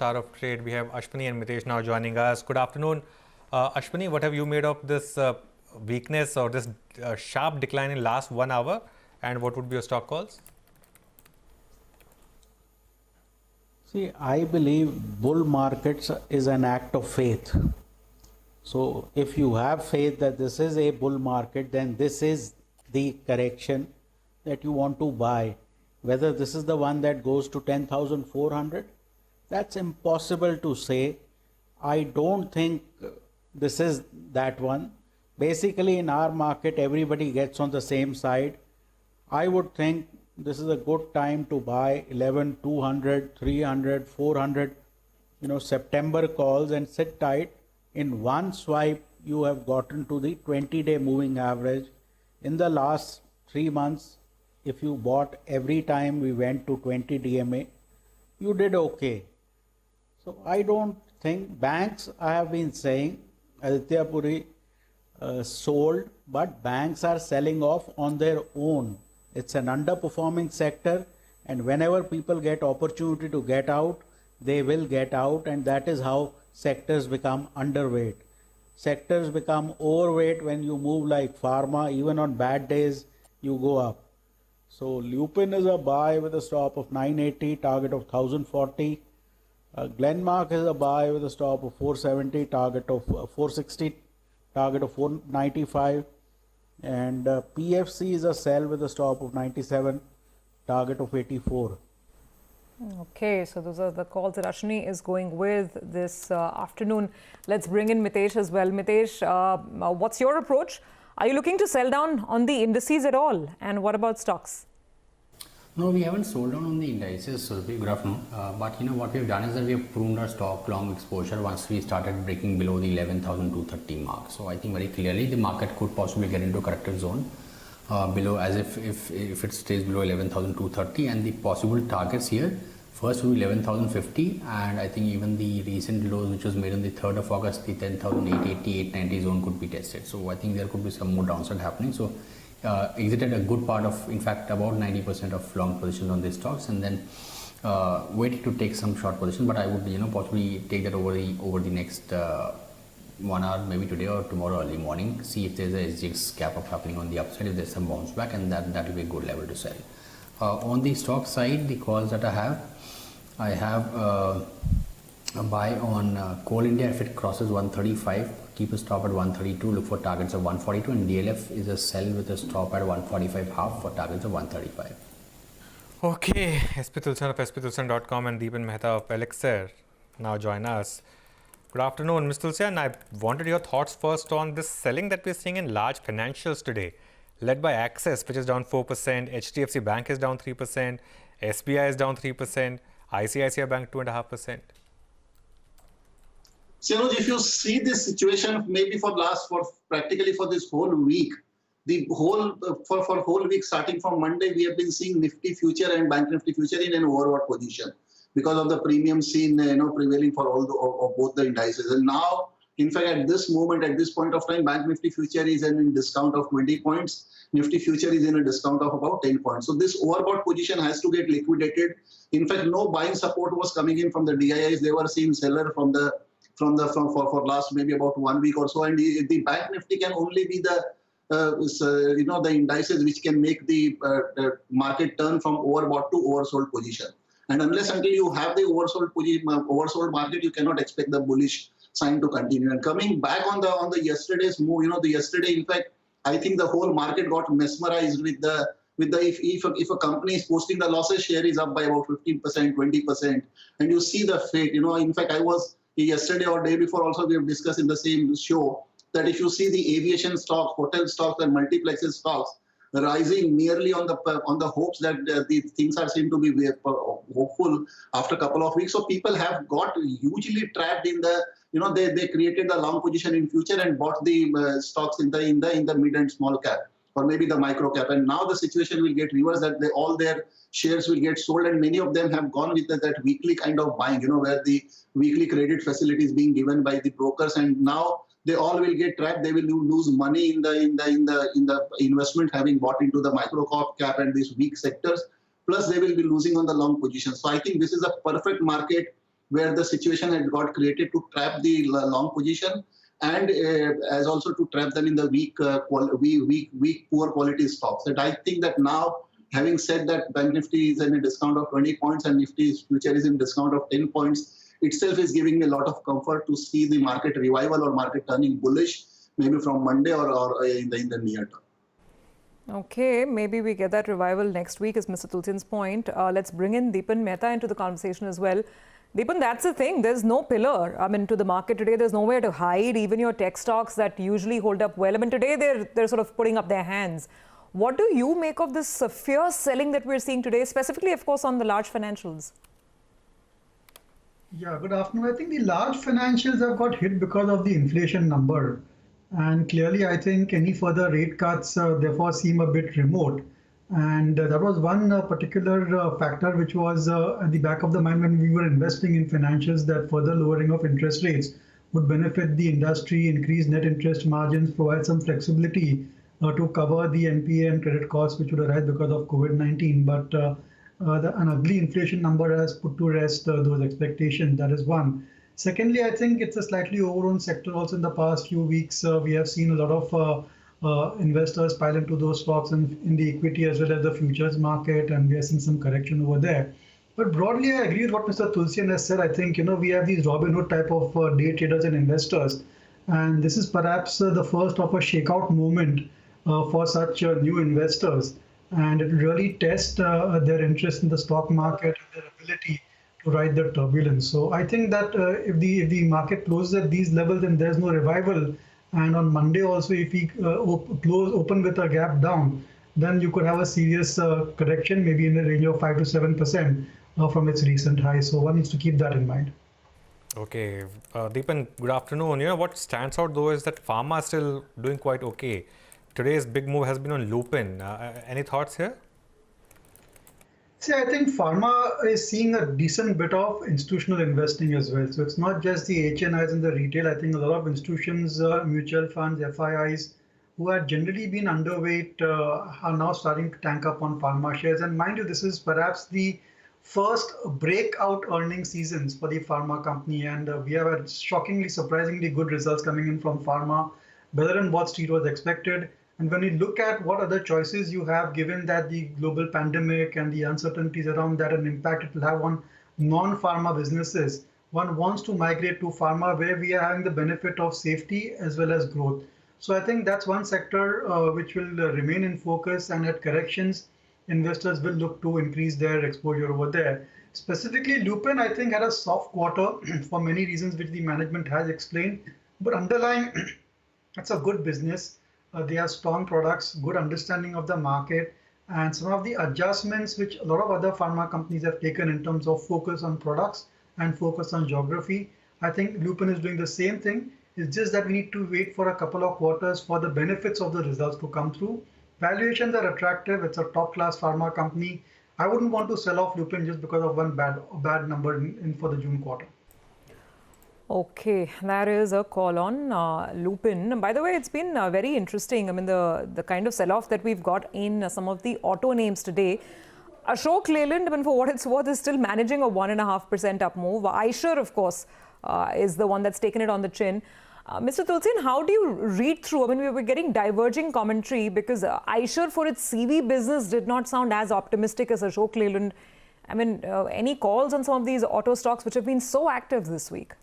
Star of Trade. We have Ashwini and Mitesh now joining us. Good afternoon. Ashwini, what have you made of this weakness or this sharp decline in last 1 hour? And what would be your stock calls? See, I believe bull markets is an act of faith. So if you have faith that this is a bull market, then this is the correction that you want to buy. Whether this is the one that goes to 10,400, that's impossible to say. I don't think this is that one. Basically, in our market, everybody gets on the same side. I would think this is a good time to buy 11,200, 300, 400, September calls and sit tight. In one swipe, you have gotten to the 20-day moving average. In the last 3 months, if you bought every time we went to 20 DMA, you did okay. So I don't think banks, I have been saying, Aditya Puri sold, but banks are selling off on their own. It's an underperforming sector, and whenever people get opportunity to get out, they will get out, and that is how sectors become underweight. Sectors become overweight when you move like pharma. Even on bad days, you go up. So Lupin is a buy with a stop of 980, target of 1040. Glenmark is a buy with a stop of 470, target of 460, target of 495. And PFC is a sell with a stop of 97, target of 84. Okay, so those are the calls that Ashwini is going with this afternoon. Let's bring in Mitesh as well. Mitesh, what's your approach? Are you looking to sell down on the indices at all? And what about stocks? No, we haven't sold down on the indices, Surabhi. Good afternoon. But what we have done is that we have pruned our stock long exposure once we started breaking below the 11,230 mark. So I think very clearly the market could possibly get into a corrective zone below, as if it stays below 11,230, and the possible targets here first will be 11,050, and I think even the recent lows which was made on the 3rd of August, the 10,880, 890 zone could be tested. So I think there could be some more downside happening. So exited a good part of, in fact, about 90% of long positions on these stocks, and then waited to take some short position. But I would, possibly take that over the next 1 hour, maybe today or tomorrow early morning. See if there's a SGX gap up happening on the upside, if there's some bounce back, and that will be a good level to sell. On the stock side, the calls that I have a buy on Coal India. If it crosses 135, keep a stop at 132, look for targets of 142, and DLF is a sell with a stop at 145 half for targets of 135. Okay, SP Tulsian of sptulsian.com and Deepan Mehta of Elixir now join us. Good afternoon, Ms. Tulsian. I wanted your thoughts first on this selling that we're seeing in large financials today, led by Axis, which is down 4%, HDFC Bank is down 3%, SBI is down 3%, ICICI Bank 2.5%. So, if you see this situation, maybe practically for this whole week, the whole for whole week starting from Monday, we have been seeing Nifty future and Bank Nifty future in an overbought position because of the premium seen, prevailing for both the indices. And now, in fact, at this moment, at this point of time, Bank Nifty future is in discount of 20 points. Nifty future is in a discount of about 10 points. So this overbought position has to get liquidated. In fact, no buying support was coming in from the DIIs. They were seeing seller for last maybe about 1 week or so. And the Bank Nifty can only be the indices which can make the market turn from overbought to oversold position. And until you have the oversold market, you cannot expect the bullish sign to continue. And coming back on the yesterday's move, yesterday, in fact, I think the whole market got mesmerized with the if a company is posting the losses, share is up by about 15%, 20%, and you see the fate. In fact, I was yesterday or day before also we have discussed in the same show that if you see the aviation stocks, hotel stocks, and multiplexes stocks rising merely on the hopes that the things are seem to be hopeful after a couple of weeks, so people have got hugely trapped in the. They created the long position in future and bought the stocks in the mid and small cap or maybe the micro cap, and now the situation will get reversed that all their shares will get sold, and many of them have gone with that weekly kind of buying, where the weekly credit facility is being given by the brokers, and now they all will get trapped. They will lose money in the investment having bought into the micro cap and these weak sectors. Plus, they will be losing on the long position. So I think this is a perfect market where the situation had got created to trap the long position and as also to trap them in the weak, poor quality stocks. And I think that now, having said that Bank Nifty is in a discount of 20 points and Nifty's future is in discount of 10 points, itself is giving me a lot of comfort to see the market revival or market turning bullish, maybe from Monday or in the near term. Okay, maybe we get that revival next week, is Mr. Tulsian's point. Let's bring in Deepan Mehta into the conversation as well. Deepan, that's the thing. There's no pillar, to the market today. There's nowhere to hide. Even your tech stocks that usually hold up well. Today they're sort of putting up their hands. What do you make of this fierce selling that we're seeing today, specifically, of course, on the large financials? Yeah, good afternoon. I think the large financials have got hit because of the inflation number. And clearly, I think any further rate cuts therefore seem a bit remote. And that was one particular factor which was at the back of the mind when we were investing in financials, that further lowering of interest rates would benefit the industry, increase net interest margins, provide some flexibility to cover the NPA and credit costs which would arise because of COVID-19. But an ugly inflation number has put to rest those expectations. That is one. Secondly, I think it's a slightly overowned sector also. In the past few weeks, we have seen a lot of investors pile into those stocks in the equity as well as the futures market, and we are seeing some correction over there. But broadly, I agree with what Mr. Tulsian has said. I think, we have these Robin Hood type of day traders and investors, and this is perhaps the first of a shakeout moment for such new investors, and it will really test their interest in the stock market and their ability to ride the turbulence. So I think that if the market closes at these levels, then there's no revival. And on Monday also, if we open with a gap down, then you could have a serious correction, maybe in the range of 5 to 7% from its recent high. So one needs to keep that in mind. Okay, Deepan, good afternoon. What stands out though is that pharma is still doing quite okay. Today's big move has been on Lupin. Any thoughts here? See, I think pharma is seeing a decent bit of institutional investing as well. So it's not just the HNIs and the retail. I think a lot of institutions, mutual funds, FIIs, who had generally been underweight are now starting to tank up on pharma shares. And mind you, this is perhaps the first breakout earning seasons for the pharma company. And we have had shockingly, surprisingly good results coming in from pharma, better than what Street was expected. And when you look at what other choices you have, given that the global pandemic and the uncertainties around that and impact it will have on non-pharma businesses, one wants to migrate to pharma where we are having the benefit of safety as well as growth. So I think that's one sector which will remain in focus, and at corrections, investors will look to increase their exposure over there. Specifically, Lupin, I think, had a soft quarter for many reasons which the management has explained. But underlying, it's a good business. They have strong products, good understanding of the market, and some of the adjustments which a lot of other pharma companies have taken in terms of focus on products and focus on geography. I think Lupin is doing the same thing. It's just that we need to wait for a couple of quarters for the benefits of the results to come through. Valuations are attractive. It's a top-class pharma company. I wouldn't want to sell off Lupin just because of one bad number in for the June quarter. Okay, that is a call on Lupin. By the way, it's been very interesting. The kind of sell-off that we've got in some of the auto names today. Ashok Leyland, for what it's worth, is still managing a 1.5% up move. Eicher, of course, is the one that's taken it on the chin. Mr. Tulsian, how do you read through? We were getting diverging commentary because Eicher for its CV business did not sound as optimistic as Ashok Leyland. Any calls on some of these auto stocks which have been so active this week?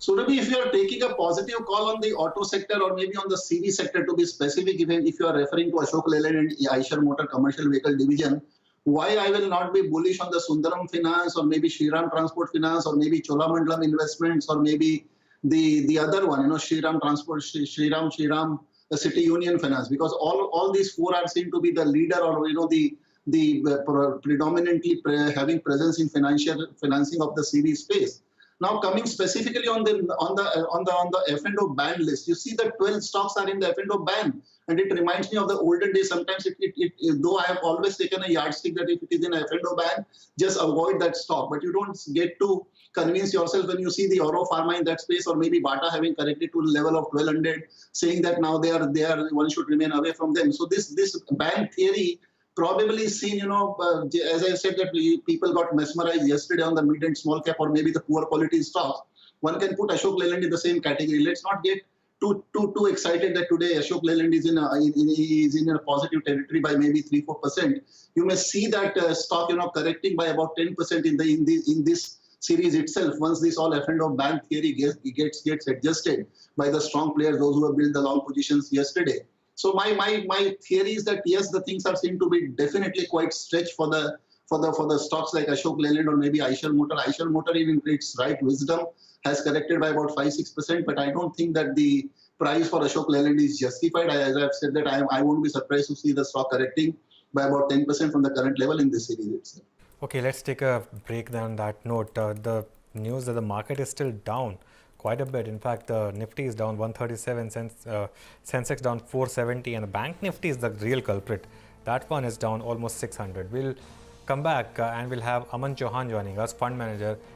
So maybe if you are taking a positive call on the auto sector or maybe on the CV sector to be specific, even if you are referring to Ashok Leyland and Eicher Motor Commercial Vehicle Division, why I will not be bullish on the Sundaram Finance or maybe Shriram Transport Finance or maybe Cholamandalam Investments or maybe the other one, Shriram Transport, Shriram City Union Finance, because all these four are seen to be the leader or the predominantly having presence in financing of the CV space. Now coming specifically on the F&O ban list, you see that 12 stocks are in the F&O ban, and it reminds me of the olden days. Sometimes though I have always taken a yardstick that if it is in F&O ban, just avoid that stock. But you don't get to convince yourself when you see the Oro Pharma in that space, or maybe Bata having corrected to the level of 1200, saying that now they are one should remain away from them. So this ban theory probably seen, as I said, that people got mesmerized yesterday on the mid and small cap or maybe the poor quality stocks. One can put Ashok Leyland in the same category. Let's not get too excited that today Ashok Leyland is in a positive territory by maybe 3-4%. You may see that stock, correcting by about 10% in this series itself. Once this all F&O bank theory gets adjusted by the strong players, those who have built the long positions yesterday. So my theory is that yes, the things are seen to be definitely quite stretched for the stocks like Ashok Leyland or maybe Eicher Motor. Eicher Motor in its right wisdom has corrected by about 5-6%, but I don't think that the price for Ashok Leyland is justified. As I've said that I won't be surprised to see the stock correcting by about 10% from the current level in this series itself. Okay, let's take a break on that note. The news that the market is still down quite a bit. In fact, the Nifty is down 137, Sensex down 470, and the Bank Nifty is the real culprit. That one is down almost 600. We'll come back and we'll have Aman Chauhan joining us, fund manager